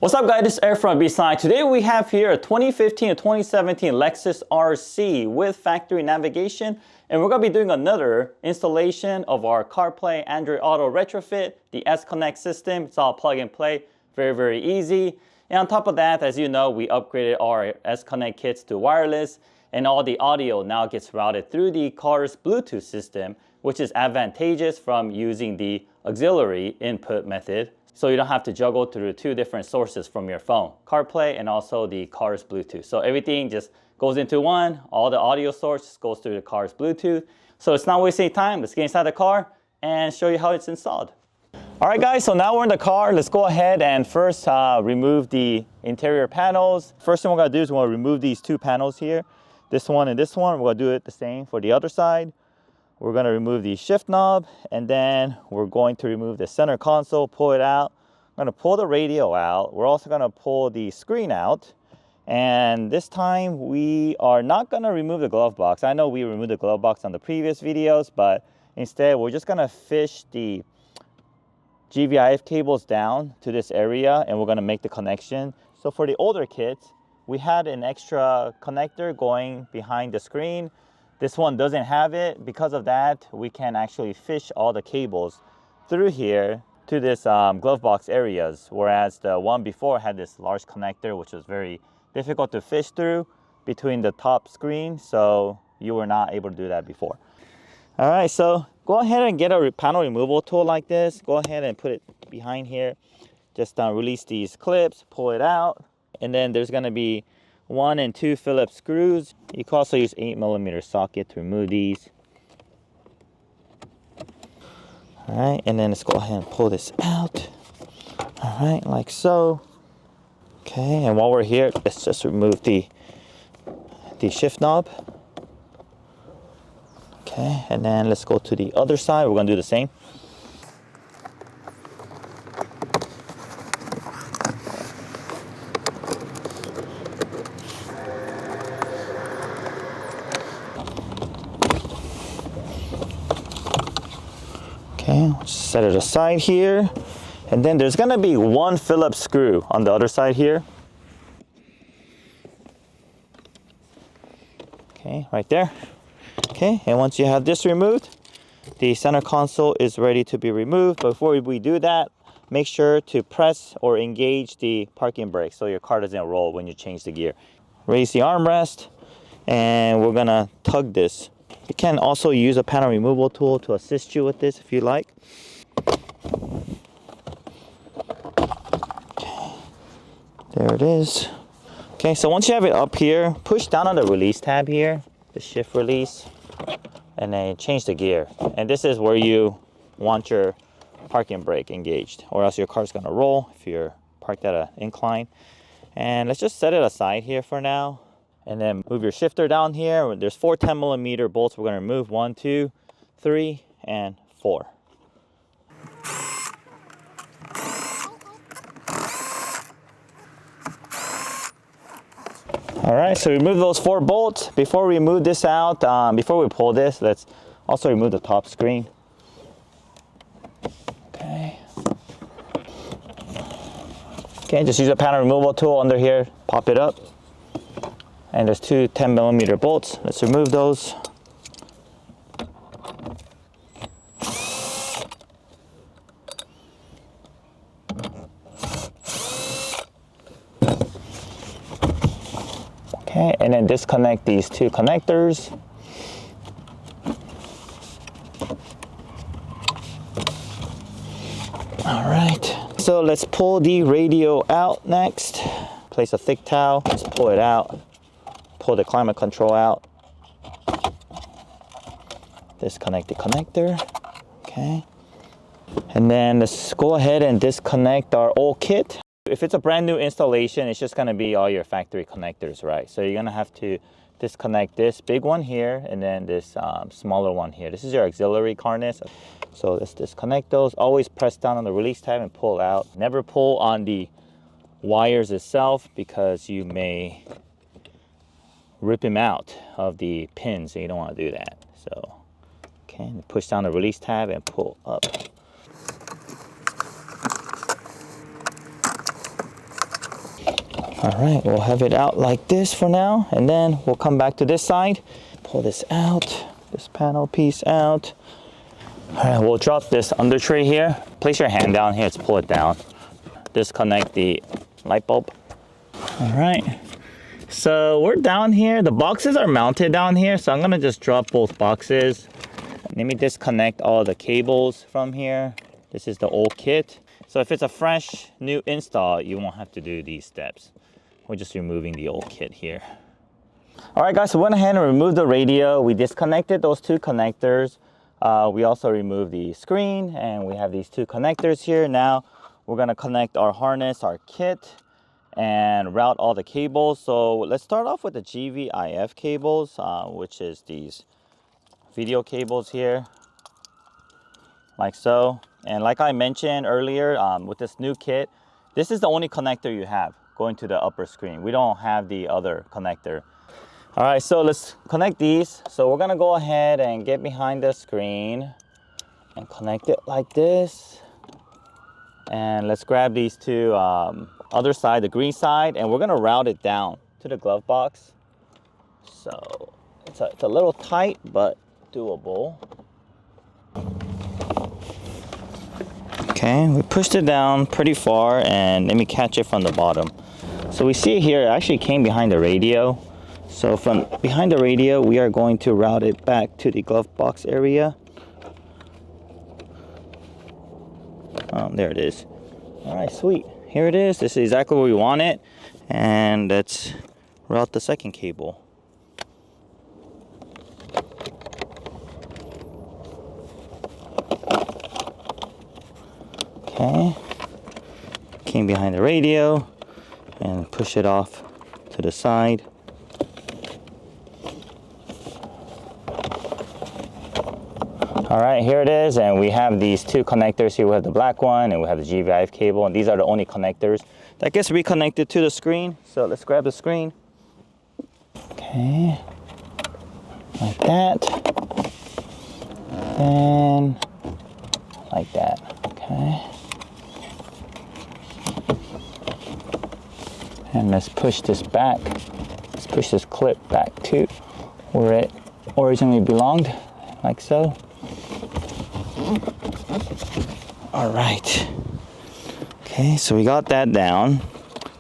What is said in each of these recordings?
What's up guys, this is Eric from B-Side. Today we have here a 2015 and 2017 Lexus RC with factory navigation, and we're going to be doing another installation of our CarPlay Android Auto retrofit, the S-Connect system. It's all plug and play, very easy. And on top of that, as you know, we upgraded our S-Connect kits to wireless, and all the audio now gets routed through the car's Bluetooth system, which is advantageous from using the auxiliary input method. So you don't have to juggle through two different sources from your phone, CarPlay and also the car's Bluetooth. So everything just goes into one, all the audio source goes through the car's Bluetooth. So it's not wasting time. Let's get inside the car and show you how it's installed. All right guys, so now we're in the car. Let's go ahead and first remove the interior panels. First thing we're gonna do is we're gonna remove these two panels here. This one and this one. We're gonna do it the same for the other side. We're going to remove the shift knob, and then we're going to remove the center console, pull it out. I'm going to pull the radio out. We're also going to pull the screen out. And this time we are not going to remove the glove box. I know we removed the glove box on the previous videos, but instead we're just going to fish the GVIF cables down to this area, and we're going to make the connection. So for the older kits, we had an extra connector going behind the screen. This one doesn't have it. Because of that, we can actually fish all the cables through here to this glove box areas, whereas the one before had this large connector, which was very difficult to fish through between the top screen, so you were not able to do that before. All right, so go ahead and get a panel removal tool like this. Go ahead and put it behind here. Just release these clips, pull it out, and then there's going to be 1 and 2 Phillips screws. You can also use 8mm socket to remove these. All right, and then let's go ahead and pull this out. All right, like so. Okay, and while we're here, let's just remove the shift knob. Okay, and then let's go to the other side. We're gonna do the same. Okay, set it aside here. And then there's gonna be 1 Phillips screw on the other side here. Okay, right there. Okay, and once you have this removed, the center console is ready to be removed. But before we do that, make sure to press or engage the parking brake so your car doesn't roll when you change the gear. Raise the armrest, and we're gonna tug this. You can also use a panel removal tool to assist you with this if you like. Okay. There it is. Okay, so once you have it up here, push down on the release tab here, the shift release, and then change the gear. And this is where you want your parking brake engaged, or else your car's gonna roll if you're parked at an incline. And let's just set it aside here for now. And then move your shifter down here. There's 4 10mm bolts we're going to remove. 1, 2, 3, and 4. All right, so remove those 4 bolts. Before we move this out, before we pull this, let's also remove the top screen. Okay. Okay, just use a panel removal tool under here. Pop it up. And there's 2 10mm bolts. Let's remove those. Okay, and then disconnect these 2 connectors. All right, so let's pull the radio out next. Place a thick towel, let's pull it out. Pull the climate control out. Disconnect the connector. Okay. And then let's go ahead and disconnect our old kit. If it's a brand new installation, it's just gonna be all your factory connectors, right? So you're gonna have to disconnect this big one here and then this smaller one here. This is your auxiliary harness. So let's disconnect those. Always press down on the release tab and pull out. Never pull on the wires itself because you may rip them out of the pins, so you don't want to do that. So, okay, push down the release tab and pull up. All right, we'll have it out like this for now, and then we'll come back to this side, pull this out, this panel piece out. All right, we'll drop this under tray here. Place your hand down here to pull it down. Disconnect the light bulb. All right, so we're down here. The boxes are mounted down here, so I'm gonna just drop both boxes. Let me disconnect all the cables from here. This is the old kit. So if it's a fresh new install, you won't have to do these steps. We're just removing the old kit here. All right, guys, so we went ahead and removed the radio. We disconnected those two connectors. We also removed the screen, and we have these two connectors here. Now we're gonna connect our harness, our kit, and route all the cables. So let's start off with the GVIF cables, which is these video cables here, like so. And like I mentioned earlier, with this new kit, this is the only connector you have going to the upper screen. We don't have the other connector. All right, so let's connect these. So we're gonna go ahead and get behind the screen and connect it like this. And let's grab these two other side, the green side, and we're gonna route it down to the glove box. So it's a little tight, but doable. Okay, we pushed it down pretty far, and let me catch it from the bottom. So we see here, it actually came behind the radio. So from behind the radio, we are going to route it back to the glove box area. There it is. All right, sweet. Here it is. This is exactly where we want it. And let's route the second cable. Okay. Came behind the radio and push it off to the side. All right, here it is, and we have these two connectors here. We have the black one and we have the GVIF cable, and these are the only connectors that gets reconnected to the screen. So let's grab the screen. Okay, like that, and like that, okay. And let's push this back. Let's push this clip back to where it originally belonged, like so. All right. Okay, so we got that down.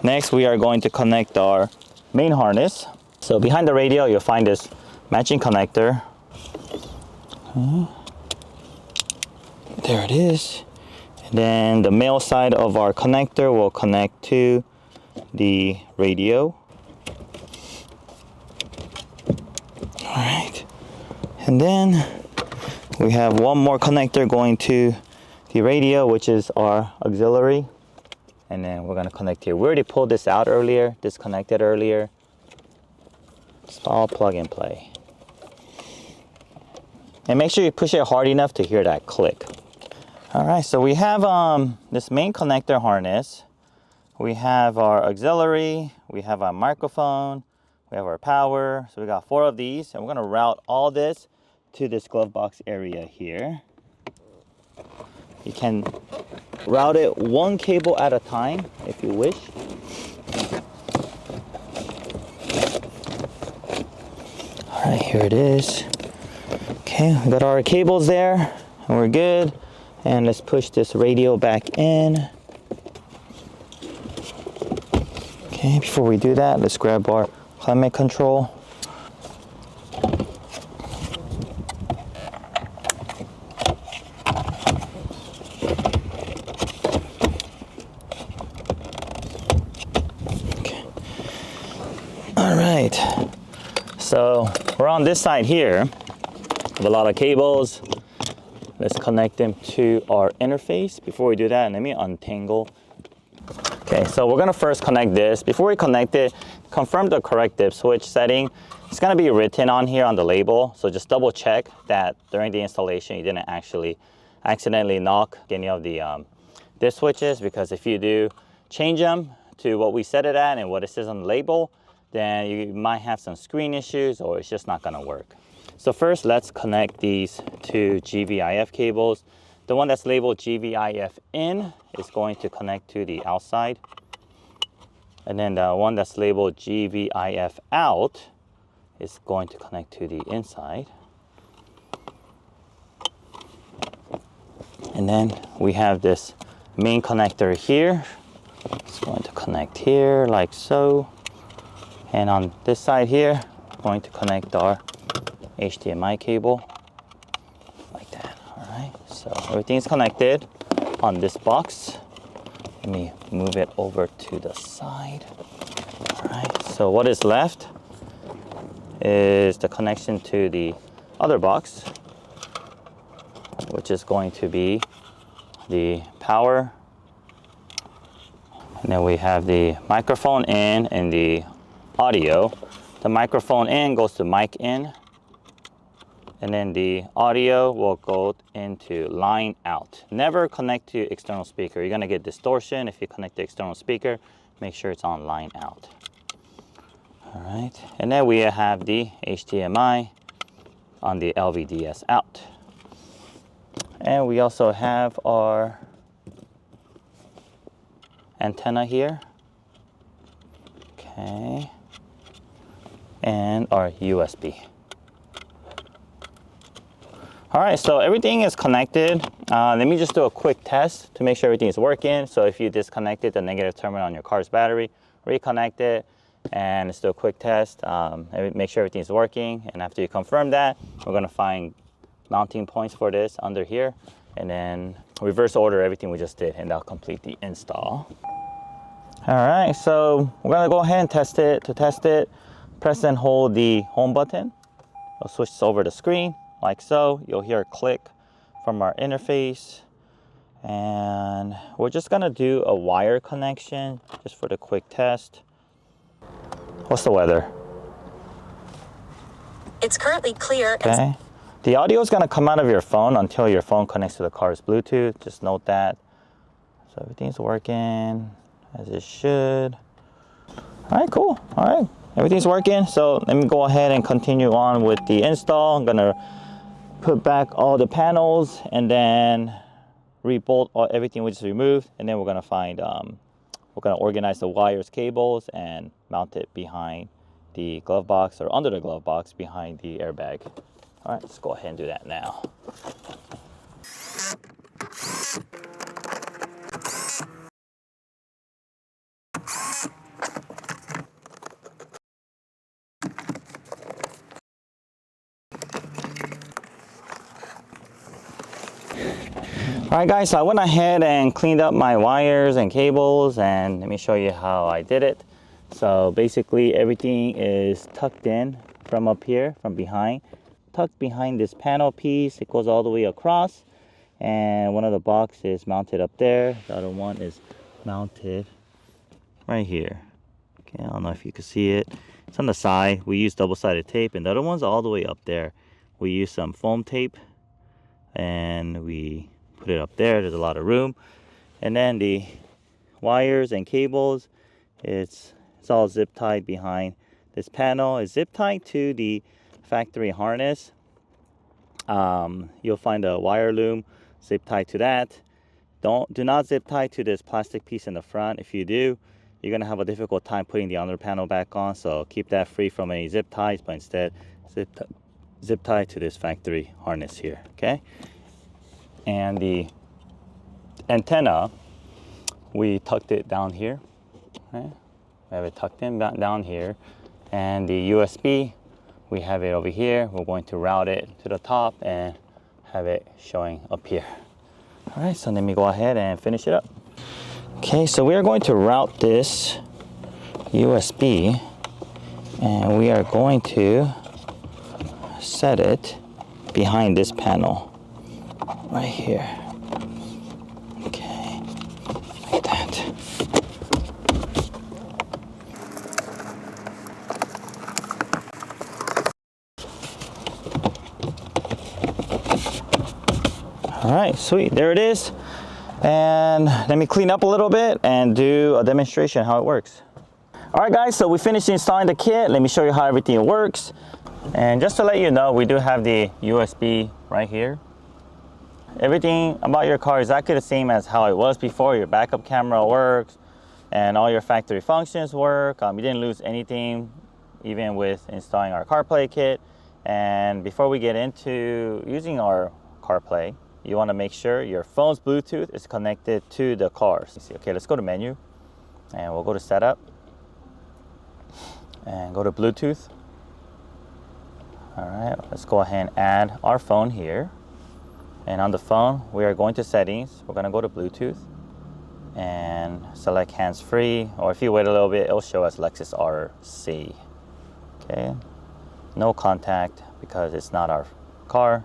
Next, we are going to connect our main harness. So behind the radio, you'll find this matching connector. Okay. There it is. And then the male side of our connector will connect to the radio. All right. And then we have one more connector going to the radio, which is our auxiliary. And then we're gonna connect here. We already pulled this out earlier, disconnected earlier. It's all plug and play. And make sure you push it hard enough to hear that click. All right, so we have this main connector harness. We have our auxiliary, we have our microphone, we have our power. So we got 4 of these, and we're gonna route all this to this glove box area here. You can route it one cable at a time if you wish. All right, here it is. Okay, we got our cables there, and we're good. And let's push this radio back in. Okay, before we do that, let's grab our climate control. Okay. All right, so we're on this side here. We have a lot of cables. Let's connect them to our interface. Before we do that, let me untangle. Okay, so we're gonna first connect this. Before we connect it, confirm the correct dip switch setting. It's gonna be written on here on the label, so just double check that during the installation you didn't actually accidentally knock any of the dip switches, because if you do change them to what we set it at and what it says on the label, then you might have some screen issues or it's just not gonna work. So first, let's connect these two GVIF cables. The one that's labeled GVIF in is going to connect to the outside. And then the one that's labeled GVIF out is going to connect to the inside. And then we have this main connector here. It's going to connect here like so. And on this side here, we're going to connect our HDMI cable like that. All right, so everything's connected on this box. Let me move it over to the side. All right, so what is left is the connection to the other box, which is going to be the power. And then we have the microphone in and the audio. The microphone in goes to mic in, and then the audio will go into line out. Never connect to external speaker. You're gonna get distortion if you connect the external speaker. Make sure it's on line out. All right, and then we have the HDMI on the LVDS out. And we also have our antenna here. Okay. And our USB. All right, so everything is connected. Let me just do a quick test to make sure everything is working. So if you disconnected the negative terminal on your car's battery, reconnect it, and let's do a quick test. Make sure everything is working, and after you confirm that, we're gonna find mounting points for this under here, and then reverse order everything we just did, and that'll complete the install. All right, so we're gonna go ahead and test it. To test it, press and hold the home button. I'll switch this over the screen like so. You'll hear a click from our interface, and we're just gonna do a wire connection just for the quick test. What's the weather? It's currently clear. Okay. The audio is gonna come out of your phone until your phone connects to the car's Bluetooth. Just note that. So everything's working as it should. All right, cool. All right, everything's working. So let me go ahead and continue on with the install. I'm gonna put back all the panels and then rebolt everything we just removed, and then we're gonna find we're gonna organize the wires, cables, and mount it behind the glove box, or under the glove box behind the airbag. All right, let's go ahead and do that now. All right guys, so I went ahead and cleaned up my wires and cables, and let me show you how I did it. So basically everything is tucked in from up here, from behind, tucked behind this panel piece. It goes all the way across, and one of the boxes is mounted up there. The other one is mounted right here. Okay, I don't know if you can see it. It's on the side. We use double-sided tape, and the other one's all the way up there. We use some foam tape, and we put it up there. There's a lot of room. And then the wires and cables, it's all zip tied behind this panel. It's zip tied to the factory harness. You'll find a wire loom zip tied to that. Do not zip tie to this plastic piece in the front. If you do, you're gonna have a difficult time putting the under panel back on. So keep that free from any zip ties, but instead zip tie to this factory harness here. Okay. And the antenna, we tucked it down here. Okay? We have it tucked in down here. And the USB, we have it over here. We're going to route it to the top and have it showing up here. All right, so let me go ahead and finish it up. Okay, so we are going to route this USB, and we are going to set it behind this panel. Right here. Okay, like that. All right, sweet, there it is. And let me clean up a little bit and do a demonstration how it works. All right guys, so we finished installing the kit. Let me show you how everything works. And just to let you know, we do have the USB right here. Everything about your car is exactly the same as how it was before. Your backup camera works, and all your factory functions work. You didn't lose anything even with installing our CarPlay kit. And before we get into using our CarPlay, you want to make sure your phone's Bluetooth is connected to the car. Okay, let's go to menu and we'll go to setup and go to Bluetooth. All right, let's go ahead and add our phone here. And on the phone, we are going to settings. We're going to go to Bluetooth and select hands-free, or if you wait a little bit, it'll show us Lexus RC. Okay, no contact because it's not our car.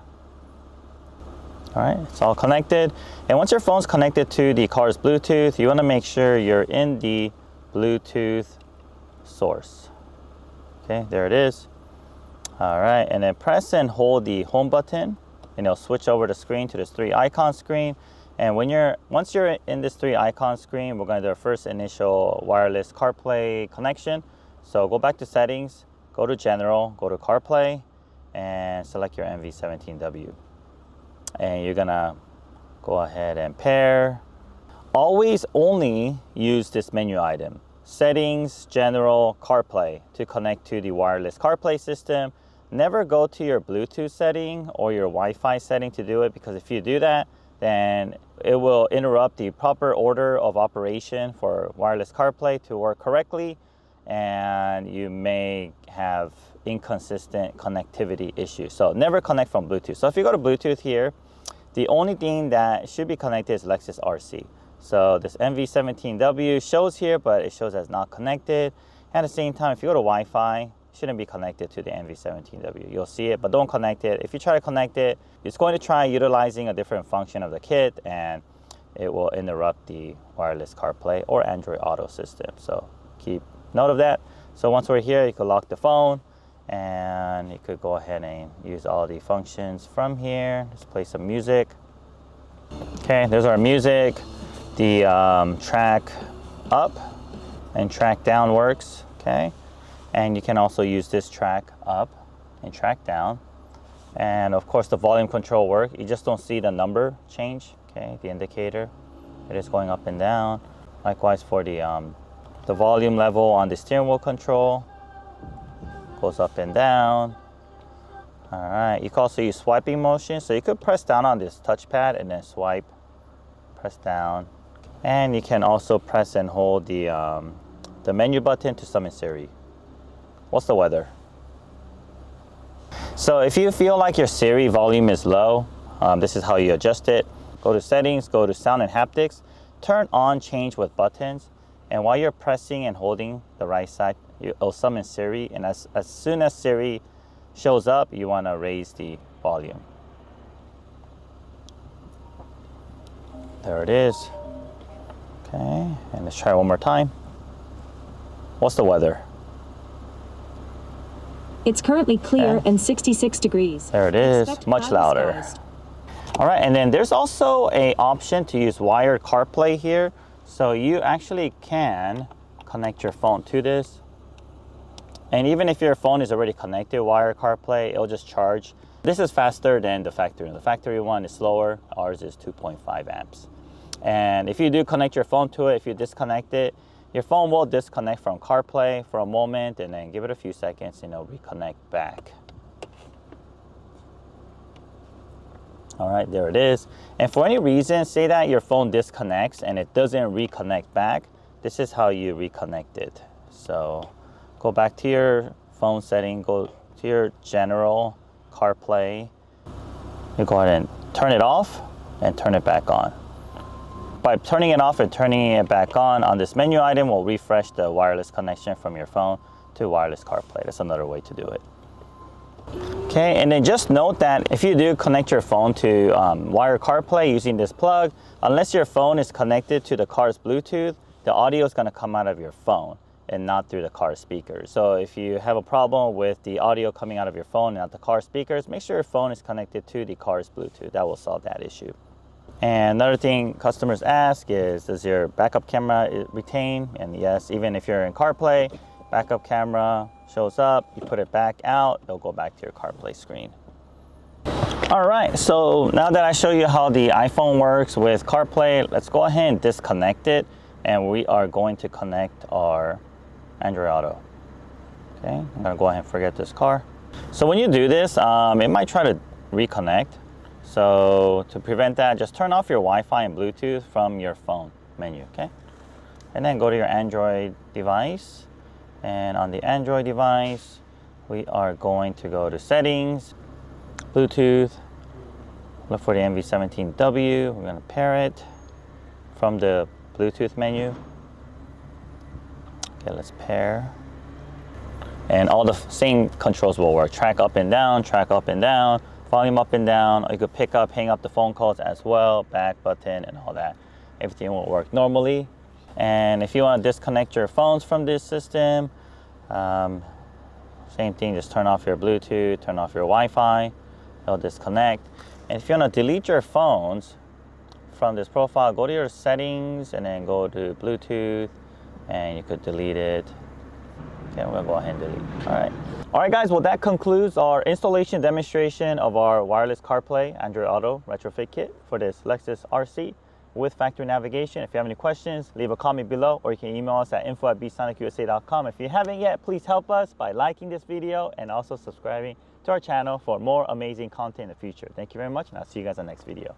All right, it's all connected. And once your phone's connected to the car's Bluetooth, you want to make sure you're in the Bluetooth source. Okay, there it is. All right, and then press and hold the home button, and it'll switch over the screen to this 3 icon screen. And once you're in this 3 icon screen, we're going to do our first initial wireless CarPlay connection. So go back to settings, go to general, go to CarPlay, and select your MV17W. And you're gonna go ahead and pair. Always only use this menu item, settings, general, CarPlay, to connect to the wireless CarPlay system. Never go to your Bluetooth setting or your Wi-Fi setting to do it, because if you do that, then it will interrupt the proper order of operation for wireless CarPlay to work correctly, and you may have inconsistent connectivity issues. So never connect from Bluetooth. So if you go to Bluetooth here, the only thing that should be connected is Lexus RC. So this MV17W shows here, but it shows as not connected. At the same time, if you go to Wi-Fi, it shouldn't be connected to the MV17W. You'll see it, but don't connect it. If you try to connect it, it's going to try utilizing a different function of the kit, and it will interrupt the wireless CarPlay or Android Auto system. So keep note of that. So once we're here, you can lock the phone, and you could go ahead and use all the functions from here. Just play some music. Okay, there's our music. The track up and track down works, okay? And you can also use this track up and track down. And of course the volume control works. You just don't see the number change, okay? The indicator, it is going up and down. Likewise for the volume level on the steering wheel control, goes up and down. All right, you can also use swiping motion. So you could press down on this touchpad and then swipe, press down. And you can also press and hold the menu button to summon Siri. What's the weather? So if you feel like your Siri volume is low, this is how you adjust it. Go to settings, go to sound and haptics, turn on change with buttons. And while you're pressing and holding the right side, it'll summon Siri. And as soon as Siri shows up, you want to raise the volume. There it is. Okay, and let's try one more time. What's the weather? It's currently clear and 66 degrees. There it is, much louder. All right, and then there's also an option to use wired CarPlay here. So you actually can connect your phone to this. And even if your phone is already connected wired CarPlay, it'll just charge. This is faster than the factory. The factory one is slower. Ours is 2.5 amps. And if you do connect your phone to it, if you disconnect it, your phone will disconnect from CarPlay for a moment, and then give it a few seconds and it'll reconnect back. All right, there it is. And for any reason, say that your phone disconnects and it doesn't reconnect back, this is how you reconnect it. So go back to your phone setting, go to your general CarPlay. You go ahead and turn it off and turn it back on. By turning it off and turning it back on this menu item will refresh the wireless connection from your phone to wireless CarPlay. That's another way to do it. Okay, and then just note that if you do connect your phone to wired CarPlay using this plug, unless your phone is connected to the car's Bluetooth, the audio is going to come out of your phone and not through the car speakers. So if you have a problem with the audio coming out of your phone and not the car speakers, make sure your phone is connected to the car's Bluetooth. That will solve that issue. And another thing customers ask is, does your backup camera retain? And yes, even if you're in CarPlay, backup camera shows up, you put it back out, it'll go back to your CarPlay screen. All right, so now that I show you how the iPhone works with CarPlay, let's go ahead and disconnect it and we are going to connect our Android Auto. Okay, I'm gonna go ahead and forget this car. So when you do this, it might try to reconnect. So to prevent that, just turn off your Wi-Fi and Bluetooth from your phone menu, okay? And then go to your Android device. And on the Android device, we are going to go to settings, Bluetooth, look for the MV17W. We're gonna pair it from the Bluetooth menu. Okay, let's pair. And all the same controls will work. Track up and down, volume up and down. You could pick up, hang up the phone calls as well, back button and all that. Everything will work normally. And if you want to disconnect your phones from this system, same thing, just turn off your Bluetooth, turn off your Wi-Fi, it'll disconnect. And if you want to delete your phones from this profile, go to your settings and then go to Bluetooth and you could delete it. Okay, we're gonna go ahead and delete. All right guys, well that concludes our installation demonstration of our wireless CarPlay Android Auto retrofit kit for this Lexus RC with factory navigation. If you have any questions, leave a comment below or you can email us at info@bsonicusa.com. If you haven't yet, please help us by liking this video and also subscribing to our channel for more amazing content in the future. Thank you very much and I'll see you guys on the next video.